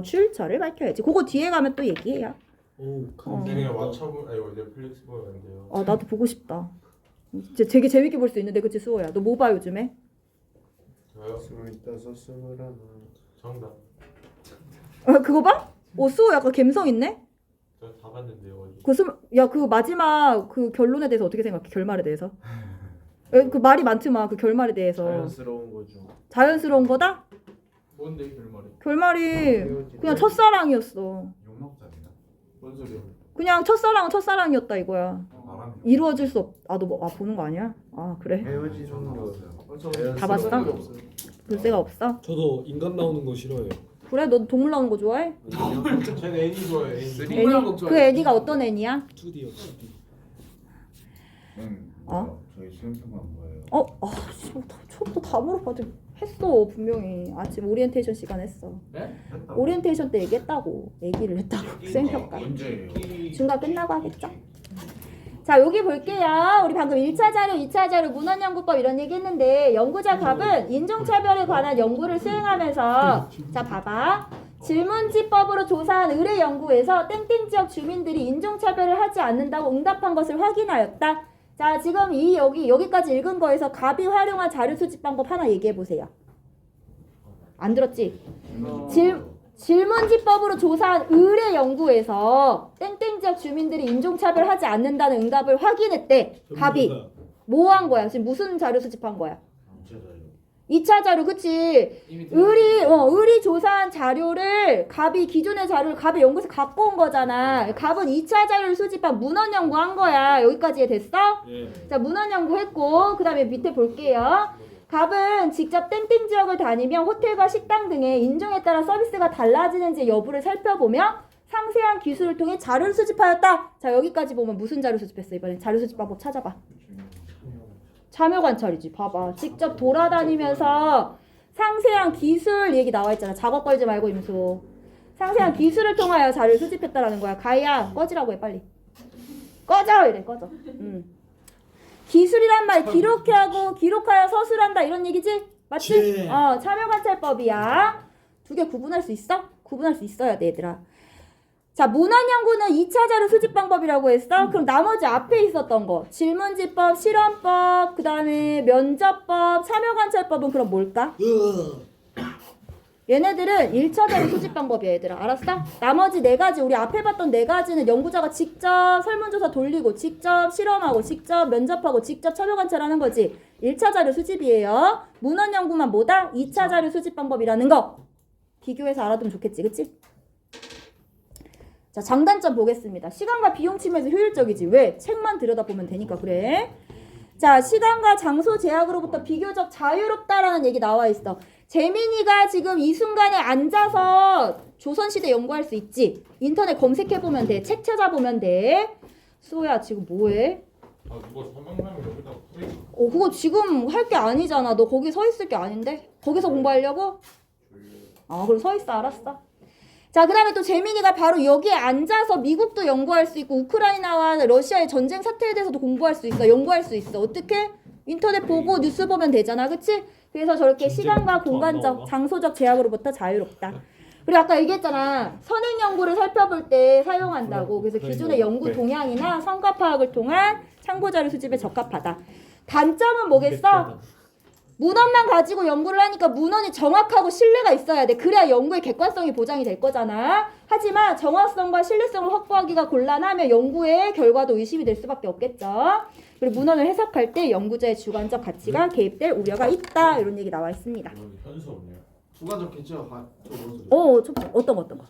출처를 밝혀야지. 그거 뒤에 가면 또 얘기해요. 그냥 왓챠 아니 넷플릭스 보면 안 돼요. 나도 보고 싶다. 되게 재밌게 볼 수 있는데 그치 수호야? 너 뭐 봐 요즘에? 저요? 25, 21. 정답. 그거 봐? 수호 약간 감성 있네? 저 다 봤는데요. 어제. 그 마지막 그 결론에 대해서 어떻게 생각해? 결말에 대해서? 그 말이 많지만 그 결말에 대해서 자연스러운 거죠. 자연스러운 거다? 뭔데 결말이? 결말이 그냥 첫사랑이었어. 욕먹자니나? 뭔 소리야? 그냥 첫사랑은 첫사랑이었다 이거야. 말하는 이루어질 수 너 보는 거 아니야? 그래? 헤어지는 거. 다 봤어? 볼 데가 없어? 저도 인간 나오는 거 싫어해요. 그래? 너 동물 나오는 거 좋아해? 전 애니 좋아해. 애니. 동물한 거 그 좋아해. 애니가 어떤 애니야? 2D요, 2D. 저희 수행평가 뭐예요? 처음부터 다 물어봐도 했어 분명히. 아침 오리엔테이션 시간 했어. 네? 오리엔테이션 때 얘기했다고. 얘기를 했다고. 수행평가. 언제예요? 중간 끝나고 하겠죠? 자, 여기 볼게요. 우리 방금 1차 자료, 2차 자료, 문헌연구법 이런 얘기 했는데 연구자 갑은 인종차별에 관한 연구를 수행하면서 자, 봐봐. 질문지법으로 조사한 의뢰 연구에서 땡땡 지역 주민들이 인종차별을 하지 않는다고 응답한 것을 확인하였다. 자, 지금 여기까지 읽은 거에서 갑이 활용한 자료 수집 방법 하나 얘기해 보세요. 안 들었지? 질문지법으로 조사한 의뢰 연구에서 땡땡 특정 지역 주민들이 인종차별하지 않는다는 응답을 확인했대. 갑이 뭐 한 거야? 지금 무슨 자료 수집한 거야? 2차 자료, 그치? 이미 의리 조사한 자료를 갑이 기존의 자료를 갑의 연구소에 갖고 온 거잖아. 갑은 2차 자료를 수집한 문헌 연구한 거야. 여기까지 됐어? 예. 자, 문헌 연구했고 그 다음에 밑에 볼게요. 갑은 직접 땡땡 지역을 다니며 호텔과 식당 등의 인종에 따라 서비스가 달라지는지 여부를 살펴보며 상세한 기술을 통해 자료를 수집하였다. 자, 여기까지 보면 무슨 자료 수집했어? 이번엔 자료 수집 방법 찾아봐. 참여 관찰이지. 봐봐. 직접 돌아다니면서 상세한 기술 얘기 나와 있잖아. 작업 걸지 말고 임수. 상세한 기술을 통하여 자료를 수집했다라는 거야. 가희야, 꺼지라고 해 빨리. 꺼져 이래. 꺼져. 기술이란 말 기록하고 기록하여 서술한다 이런 얘기지? 맞지? 네. 참여 관찰법이야. 두 개 구분할 수 있어? 구분할 수 있어야 돼 얘들아. 자, 문헌 연구는 2차 자료 수집 방법이라고 했어? 그럼 나머지 앞에 있었던 거 질문지법, 실험법, 그 다음에 면접법, 참여관찰법은 그럼 뭘까? 얘네들은 1차 자료 수집 방법이야 얘들아. 알았어? 나머지 4가지 우리 앞에 봤던 4가지는 연구자가 직접 설문조사 돌리고 직접 실험하고 직접 면접하고 직접 참여관찰하는 거지. 1차 자료 수집이에요. 문헌 연구만 뭐다? 2차 자료 수집 방법이라는 거 비교해서 알아두면 좋겠지, 그치? 자, 장단점 보겠습니다. 시간과 비용 측면에서 효율적이지. 왜? 책만 들여다보면 되니까 그래. 자, 시간과 장소 제약으로부터 비교적 자유롭다라는 얘기 나와 있어. 재민이가 지금 이 순간에 앉아서 조선시대 연구할 수 있지. 인터넷 검색해보면 돼. 책 찾아보면 돼. 수호야 지금 뭐해? 아 누가 서명하면 여기다가 뿌리. 그거 지금 할 게 아니잖아. 너 거기 서 있을 게 아닌데? 거기서 공부하려고? 그럼 서 있어. 알았어. 자, 그 다음에 또 재민이가 바로 여기에 앉아서 미국도 연구할 수 있고 우크라이나와 러시아의 전쟁 사태에 대해서도 공부할 수 있어. 연구할 수 있어. 어떻게? 인터넷 보고 뉴스 보면 되잖아. 그치? 그래서 저렇게 시간과 공간적, 장소적 제약으로부터 자유롭다. 그리고 아까 얘기했잖아. 선행 연구를 살펴볼 때 사용한다고. 그래서 기존의 연구 동향이나 성과 파악을 통한 참고자료 수집에 적합하다. 단점은 뭐겠어? 문헌만 가지고 연구를 하니까 문헌이 정확하고 신뢰가 있어야 돼. 그래야 연구의 객관성이 보장이 될 거잖아. 하지만 정확성과 신뢰성을 확보하기가 곤란하면 연구의 결과도 의심이 될 수밖에 없겠죠. 그리고 문헌을 해석할 때 연구자의 주관적 가치가 개입될 우려가 있다. 이런 얘기 나와 있습니다. 현수 없네요. 주관적 개체가 뭔 소리야? 어떤 거?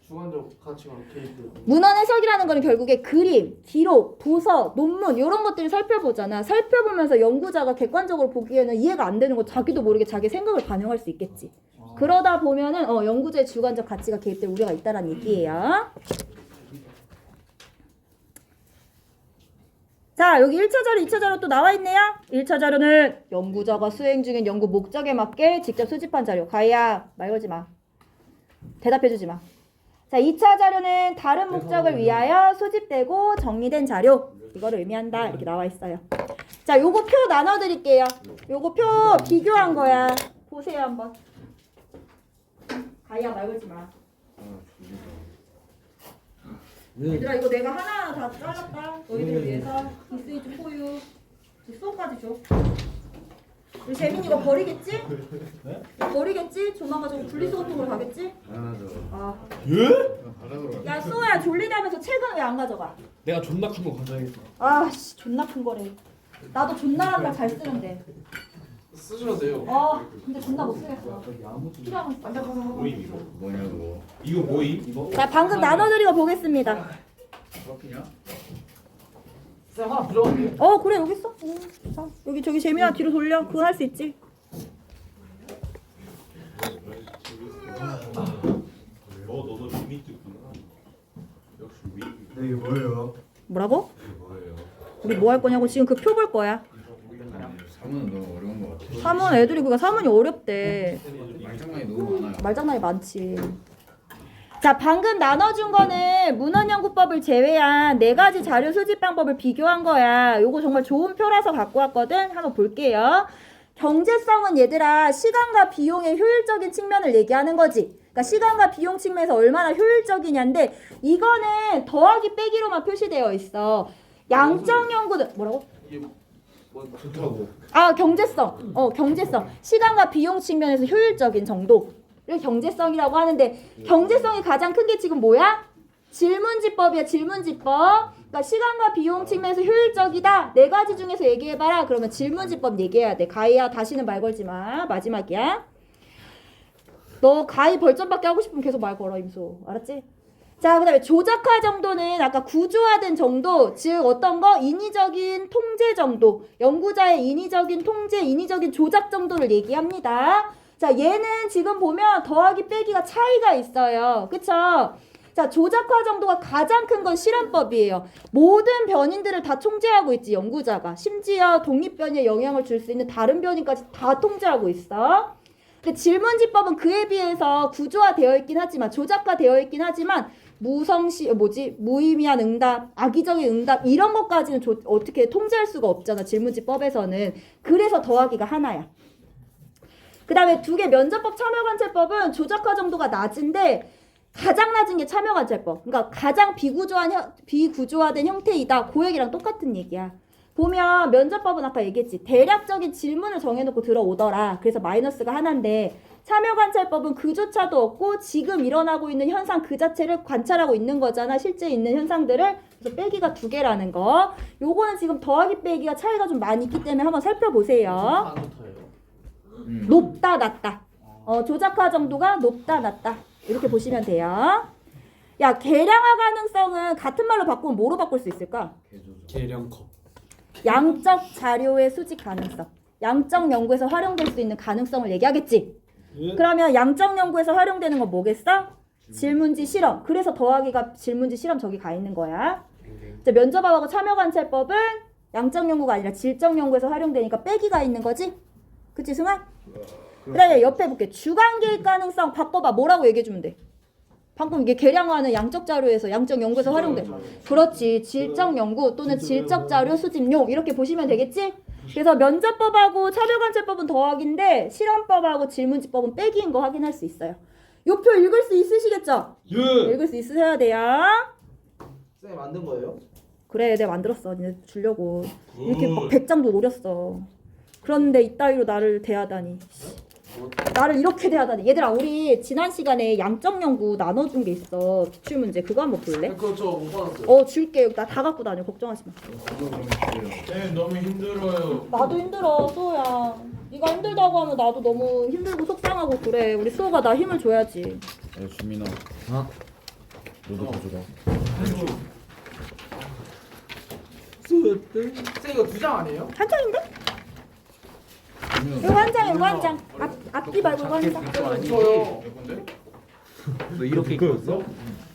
주관적 가치가 개입되고 문헌 해석이라는 거는 결국에 그림, 기록, 도서, 논문 이런 것들을 살펴보잖아. 살펴보면서 연구자가 객관적으로 보기에는 이해가 안 되는 거 자기도 모르게 자기 생각을 반영할 수 있겠지. 그러다 보면은 연구자의 주관적 가치가 개입될 우려가 있다는 얘기예요. 자, 여기 1차 자료, 2차 자료 또 나와 있네요. 1차 자료는 연구자가 수행 중인 연구 목적에 맞게 직접 수집한 자료. 가희야, 말 걸지 마. 대답해 주지 마. 자, 2차 자료는 다른 목적을 위하여 수집되고 정리된 자료. 이거를 의미한다. 이렇게 나와 있어요. 자, 요거 표 나눠 드릴게요. 요거 표 비교한 거야. 보세요, 한번. 가희야, 말 걸지 마. 얘들아, 이거 내가 하나하나 다 잘랐다. 너희들을 위해서. 디스이즈 포유. 수업까지 줘. 우리 재민이 이거 버리겠지? 네? 버리겠지? 조만간 분리수거통으로 가겠지? 예? 야, 수호야, 졸리다면서 책은 왜 안 가져가? 내가 존나 큰 거 가져야겠다. 씨, 존나 큰 거래. 나도 존나란 말 잘 쓰는데. 쓰셔도 돼요. 근데 존나 못 쓰겠어. 필요하면 써. 모임 이거. 뭐냐고. 이거 모임? 자, 방금 나눠드리고 보겠습니다. 커피냐? 쌤 하나 부족한데. 그래, 여기 있어. 자, 여기 저기 재민아 뒤로 돌려. 그건 할 수 있지. 너도 리미트 있구나. 역시 위. 이게 뭐예요? 뭐라고? 이게 뭐예요? 우리 뭐 할 거냐고. 지금 그 표 볼 거야. 사문은 너무 어려운 것 같아. 사문 애들이 그거 사문이 어렵대. 말장난이 너무 많아요. 말장난이 많지. 자, 방금 나눠준 거는 문헌연구법을 제외한 4가지 자료 수집 방법을 비교한 거야. 요거 정말 좋은 표라서 갖고 왔거든. 한번 볼게요. 경제성은 얘들아 시간과 비용의 효율적인 측면을 얘기하는 거지. 그러니까 시간과 비용 측면에서 얼마나 효율적이냐인데 이거는 더하기 빼기로만 표시되어 있어. 양적 연구는 뭐라고? 이게 뭐 좋다고. 경제성. 경제성. 시간과 비용 측면에서 효율적인 정도를 경제성이라고 하는데 경제성이 가장 큰 게 지금 뭐야? 질문지법이야, 질문지법. 그러니까 시간과 비용 측면에서 효율적이다. 네 가지 중에서 얘기해봐라. 그러면 질문지법 얘기해야 돼. 가희야, 다시는 말 걸지 마. 마지막이야. 너 가희 벌점밖에 하고 싶으면 계속 말 걸어, 임소. 알았지? 자, 그 다음에 조작화 정도는 아까 구조화된 정도, 즉 어떤 거? 인위적인 통제 정도. 연구자의 인위적인 통제, 인위적인 조작 정도를 얘기합니다. 자, 얘는 지금 보면 더하기 빼기가 차이가 있어요. 그쵸? 자, 조작화 정도가 가장 큰 건 실험법이에요. 모든 변인들을 다 통제하고 있지, 연구자가. 심지어 독립변이에 영향을 줄 수 있는 다른 변인까지 다 통제하고 있어. 근데 질문지법은 그에 비해서 구조화되어 있긴 하지만, 조작화되어 있긴 하지만, 무의미한 응답, 악의적인 응답, 이런 것까지는 어떻게 통제할 수가 없잖아, 질문지법에서는. 그래서 더하기가 하나야. 그 다음에 두 개 면접법 참여관찰법은 조작화 정도가 낮은데, 가장 낮은 게 참여관찰법. 그러니까 가장 비구조화된 형태이다. 그 얘기랑 똑같은 얘기야. 보면 면접법은 아까 얘기했지. 대략적인 질문을 정해놓고 들어오더라. 그래서 마이너스가 하나인데 참여관찰법은 그조차도 없고 지금 일어나고 있는 현상 그 자체를 관찰하고 있는 거잖아. 실제 있는 현상들을. 그래서 빼기가 2개라는 거. 요거는 지금 더하기 빼기가 차이가 좀 많이 있기 때문에 한번 살펴보세요. 안 좋다예요. 높다 낮다. 조작화 정도가 높다 낮다. 이렇게 보시면 돼요. 야, 계량화 가능성은 같은 말로 바꾸면 뭐로 바꿀 수 있을까? 계량컵. 양적 자료의 수집 가능성. 양적 연구에서 활용될 수 있는 가능성을 얘기하겠지. 예? 그러면 양적 연구에서 활용되는 건 뭐겠어? 질문지 실험. 그래서 더하기가 질문지 실험 저기 가 있는 거야. 이제 면접하고 참여관찰법은 양적 연구가 아니라 질적 연구에서 활용되니까 빼기가 있는 거지. 그치, 승환? 그 다음에 옆에 볼게. 주관 개입 가능성 바꿔봐. 뭐라고 얘기해주면 돼? 방금 이게 계량화는 양적 자료에서 양적 연구에서 활용돼. 그렇지. 질적 연구 또는 질적 자료 수집용 이렇게 보시면 되겠지? 그래서 면접법하고 참여관찰법은 더하기인데 실험법하고 질문지법은 빼기인 거 확인할 수 있어요. 요 표 읽을 수 있으시겠죠? 예. 읽을 수 있으셔야 돼요. 쌤 만든 거예요? 그래, 내가 만들었어. 니네 주려고. 이렇게 막 100장도 노렸어. 그런데 이따위로 나를 대하다니. 나를 이렇게 대하다니. 얘들아, 우리 지난 시간에 양적 연구 나눠준 게 있어. 기출문제. 그거 한번 볼래? 그거 저 못 받았어요. 줄게. 나 다 갖고 다녀. 걱정하지 마. 네, 너무 힘들어요. 나도 힘들어, 수호야. 네가 힘들다고 하면 나도 너무 힘들고 속상하고 그래. 우리 수호가 나 힘을 줘야지. 야 주민아. 너도 가져가. 쌤 이거 2장 아니에요? 한 장인데? 이거 한 장이야, 이거 한 장. 앞뒤 말고 이거 한 장. 저요. 너 이렇게 입었어?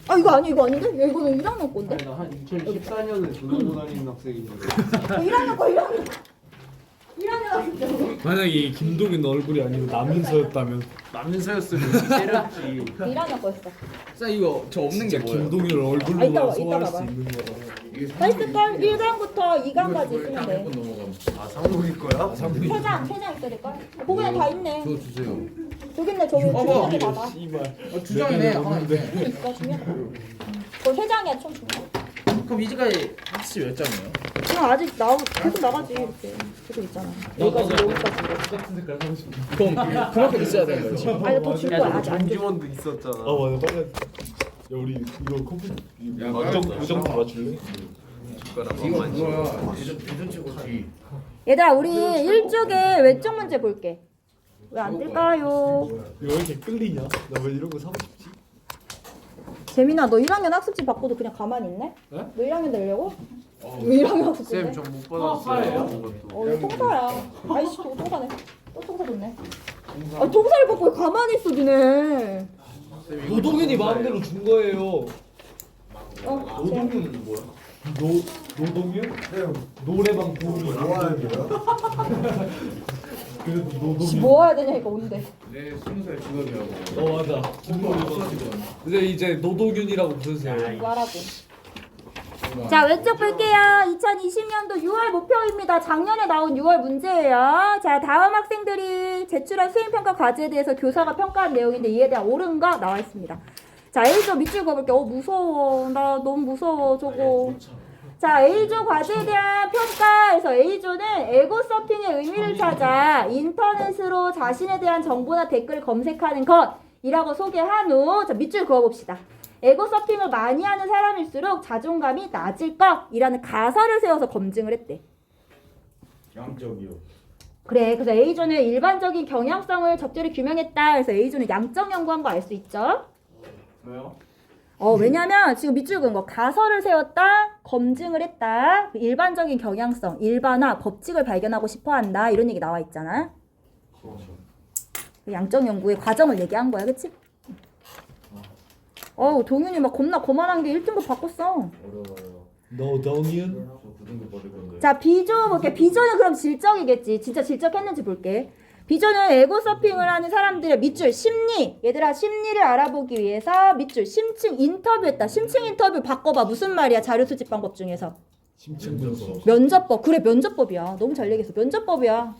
아, 이거 아니, 이거 아닌데? 야, 이거는 1학년 건데? 아니 나한 2014년에 중학교 다니는 학생인데. 1학년 거, 1학년 거. 1학년 학생. 만약에 이 김동인 얼굴이 아니고 남인서였다면 남인서였으면 때렸지. 1학년 거였어. 자 이거 저 없는 게 진짜 뭐예요? 김동인을 아, 얼굴로만 이따 소화할 봐봐. 수 있는 거라. 다 있을걸? 1강부터 2강까지 있으면 돼. 넘어가면. 아 상록이 거야? 3장 있어야 될걸? 보면 다 있네. 저 주세요. 저기 있네, 저기 주변에 봐봐. 씨발. 2장이네 하나 있네. 있어, 중요해. 저 3장이야, 총 중요해. 그럼 이제까지 합치 몇 장이에요? 지금 아직 계속 나가지, 이렇게. 계속 있잖아. 여기까지, 여기까지. 같은 색깔 하고 싶어. 그럼 그만큼 있어야 되는 거지. 아, 이거 더 줄 거야, 아직 안 줘. 김지원도 있었잖아. 맞아, 빨리. 야, 우리 이거 컴퓨터 우정 다 맞출래? 이거 그거야. 대전 치고 뒤. 얘들아, 우리 1쪽에 외적 문제 볼게. 왜 안 뜰까요? 이거 왜 이렇게 끌리냐? 나 왜 이런 거 사고 싶지? 재민아, 너 1학년 학습지 받고도 그냥 가만히 있네? 네? 너 1학년 되려고? 왜 1학년 학습지인데? 쌤 전 못 사예요? 받았어요. 이거 통사야. 아이씨, 또 통사네. 또 통사 줬네. 아, 통사를 받고 왜 가만히 있어, 니네. 노동현이 마음대로 준 거예요. 노동윤은 뭐야? 노동현? 네. 노래방 도우미 노동현. 그래도 노동현. 뭐 해야 되냐, 이거 온대. 내 20살 직업이라고. 맞아. 근데 이제 노동윤이라고 부르세요. 말하고. 자, 왼쪽 볼게요. 2020년도 6월 목표입니다. 작년에 나온 6월 문제예요. 자, 다음 학생들이 제출한 수행평가 과제에 대해서 교사가 평가한 내용인데 이에 대한 옳은가 나와 있습니다. 자, A조 밑줄 그어볼게요. 무서워. 나 너무 무서워, 저거. 자, A조 과제에 대한 평가에서 A조는 에고 서핑의 의미를 찾아 인터넷으로 자신에 대한 정보나 댓글을 검색하는 것이라고 소개한 후, 자, 밑줄 그어봅시다. 에고 서핑을 많이 하는 사람일수록 자존감이 낮을 것이라는 가설을 세워서 검증을 했대. 양적이요. 그래, 그래서 A조는 일반적인 경향성을 적절히 규명했다. 그래서 A조는 양적 연구한 거 알 수 있죠? 왜요? 왜냐면 지금 밑줄 그은 거 가설을 세웠다, 검증을 했다, 일반적인 경향성, 일반화, 법칙을 발견하고 싶어 한다 이런 얘기 나와 있잖아. 양적 연구의 과정을 얘기한 거야, 그치? 동윤이 막 겁나 거만한 게 1등급 바꿨어. 어려워요. 너 동윤? 저 9등급 받을 건데. 자, B조 볼게. B조는 그럼 질적이겠지. 진짜 질적했는지 볼게. B조는 에고 서핑을 하는 사람들의 밑줄 심리. 얘들아, 심리를 알아보기 위해서 밑줄 심층 인터뷰했다. 심층 인터뷰 바꿔봐. 무슨 말이야? 자료 수집 방법 중에서. 심층 분석. 면접법. 그래, 면접법이야. 너무 잘 얘기했어. 면접법이야.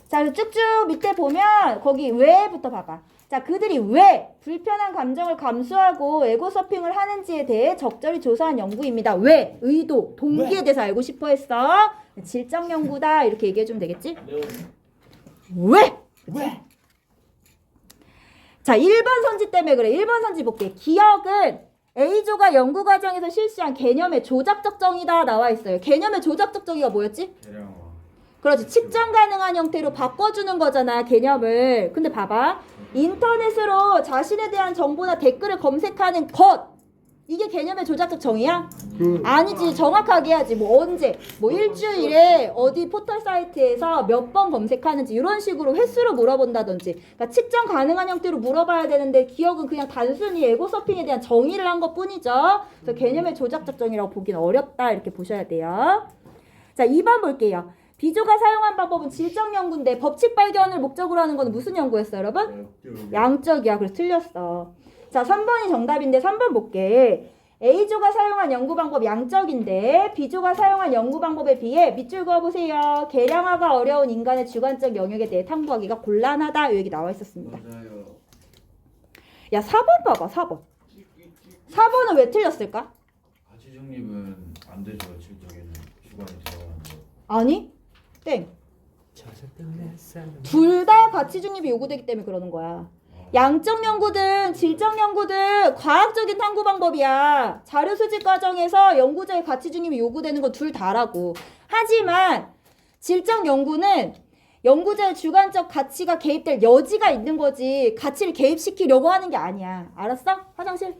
자, 그래서 쭉쭉 밑에 보면 거기 왜부터 봐봐. 자, 그들이 왜 불편한 감정을 감수하고 에고 서핑을 하는지에 대해 적절히 조사한 연구입니다. 왜? 의도, 동기에 대해서 알고 싶어 했어. 질적 연구다. 이렇게 얘기해주면 되겠지? 왜? 왜? 자, 1번 선지 때문에 그래. 1번 선지 볼게. 기억은 A조가 연구 과정에서 실시한 개념의 조작적 정의다 나와 있어요. 개념의 조작적 정의가 뭐였지? 대량화. 그렇지. 측정 가능한 형태로 바꿔주는 거잖아, 개념을. 근데 봐봐. 인터넷으로 자신에 대한 정보나 댓글을 검색하는 것. 이게 개념의 조작적 정의야? 아니지. 정확하게 해야지. 뭐 언제, 뭐 일주일에 어디 포털 사이트에서 몇 번 검색하는지 이런 식으로 횟수로 물어본다든지. 그러니까 측정 가능한 형태로 물어봐야 되는데 기억은 그냥 단순히 에고 서핑에 대한 정의를 한 것뿐이죠. 그래서 개념의 조작적 정의라고 보기는 어렵다. 이렇게 보셔야 돼요. 자, 2번 볼게요. B조가 사용한 방법은 질적 연구인데 법칙 발견을 목적으로 하는 건 무슨 연구였어요, 여러분? 양적이야. 그래서 틀렸어. 자, 3번이 정답인데 3번 볼게. A조가 사용한 연구 방법 양적인데 B조가 사용한 연구 방법에 비해 밑줄 그어보세요. 계량화가 어려운 인간의 주관적 영역에 대해 탐구하기가 곤란하다. 이 얘기 나와 있었습니다. 맞아요. 야, 4번 봐봐. 4번. 4번은 왜 틀렸을까? 가치 중립은 안 되죠. 질적에는 주관이 들어가는 거. 아니? 땡. 둘 다 가치 중립이 요구되기 때문에 그러는 거야. 양적 연구든 질적 연구든 과학적인 탐구 방법이야. 자료 수집 과정에서 연구자의 가치 중립이 요구되는 건 둘 다라고. 하지만 질적 연구는 연구자의 주관적 가치가 개입될 여지가 있는 거지 가치를 개입시키려고 하는 게 아니야. 알았어? 화장실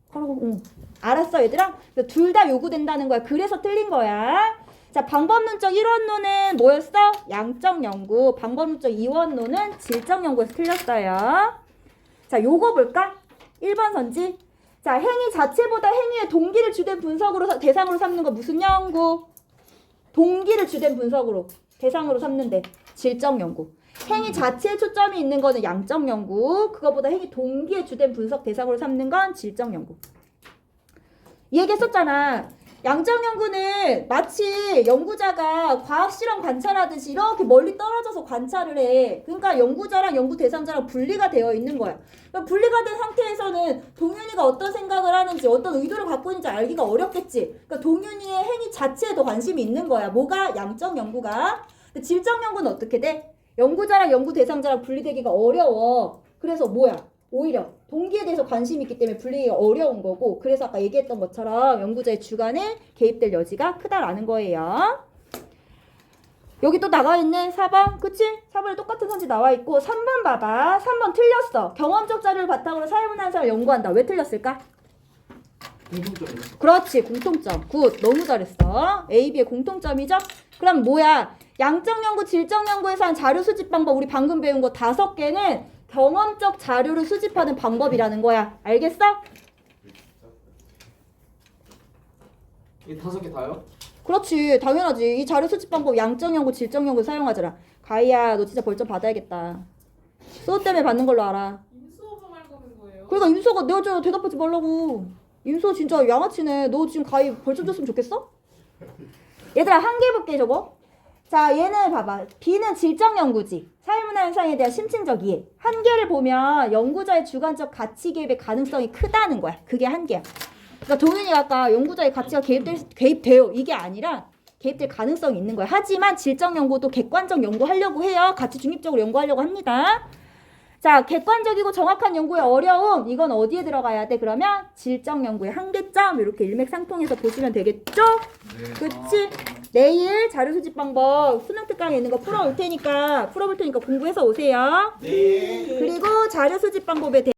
가라고. 응. 알았어, 얘들아? 둘 다 요구된다는 거야. 그래서 틀린 거야. 자, 방법론적 1원론은 뭐였어? 양적 연구. 방법론적 2원론은 질적 연구에서 틀렸어요. 자, 요거 볼까? 1번 선지. 자, 행위 자체보다 행위의 동기를 주된 분석으로 대상으로 삼는 거 무슨 연구? 동기를 주된 분석으로 대상으로 삼는데 질적 연구. 행위 자체에 초점이 있는 거는 양적 연구. 그거보다 행위 동기에 주된 분석 대상으로 삼는 건 질적 연구. 이 얘기했었잖아. 양적 연구는 마치 연구자가 과학 실험 관찰하듯이 이렇게 멀리 떨어져서 관찰을 해. 그러니까 연구자랑 연구 대상자랑 분리가 되어 있는 거야. 그러니까 분리가 된 상태에서는 동윤이가 어떤 생각을 하는지 어떤 의도를 갖고 있는지 알기가 어렵겠지. 그러니까 동윤이의 행위 자체에 더 관심이 있는 거야. 뭐가? 양적 연구가. 근데 질적 연구는 어떻게 돼? 연구자랑 연구 대상자랑 분리되기가 어려워. 그래서 뭐야? 오히려 동기에 대해서 관심이 있기 때문에 분리가 어려운 거고, 그래서 아까 얘기했던 것처럼 연구자의 주관에 개입될 여지가 크다라는 거예요. 여기 또 나와 있는 4번, 그치? 4번에 똑같은 선지 나와 있고 3번 봐봐. 3번 틀렸어. 경험적 자료를 바탕으로 사용하는 사람을 연구한다. 왜 틀렸을까? 공통점이요. 그렇지, 공통점. 굿, 너무 잘했어. A, B의 공통점이죠? 그럼 뭐야? 양적 연구, 질적 연구에서 한 자료 수집 방법 우리 방금 배운 거 5개는 경험적 자료를 수집하는 방법이라는 거야. 알겠어? 이 5개 다요? 그렇지, 당연하지. 이 자료 수집 방법 양적 연구, 질적 연구 사용하잖아. 가희야, 너 진짜 벌점 받아야겠다. 수호 때문에 받는 걸로 알아. 임수호가 말 거는 거예요? 그러니까 임수호가 내가 대답하지 말라고. 임수호 진짜 양아치네. 너 지금 가희 벌점 줬으면 좋겠어? 얘들아, 한 개 볼게 저거. 자, 얘는 봐봐. B는 질적 연구지. 사회문화 현상에 대한 심층적 이해. 한 개를 보면 연구자의 주관적 가치 개입의 가능성이 크다는 거야. 그게 한 개야. 그러니까 동윤이가 아까 연구자의 가치가 개입돼요. 이게 아니라 개입될 가능성이 있는 거야. 하지만 질적 연구도 객관적 연구하려고 해요. 가치 중립적으로 연구하려고 합니다. 자, 객관적이고 정확한 연구의 어려움. 이건 어디에 들어가야 돼? 그러면 질적 연구의 한계점. 이렇게 일맥상통해서 보시면 되겠죠? 그치? 내일 자료 수집 방법 수능 특강에 있는 거 풀어볼 테니까 공부해서 오세요. 그리고 자료 수집 방법에 대해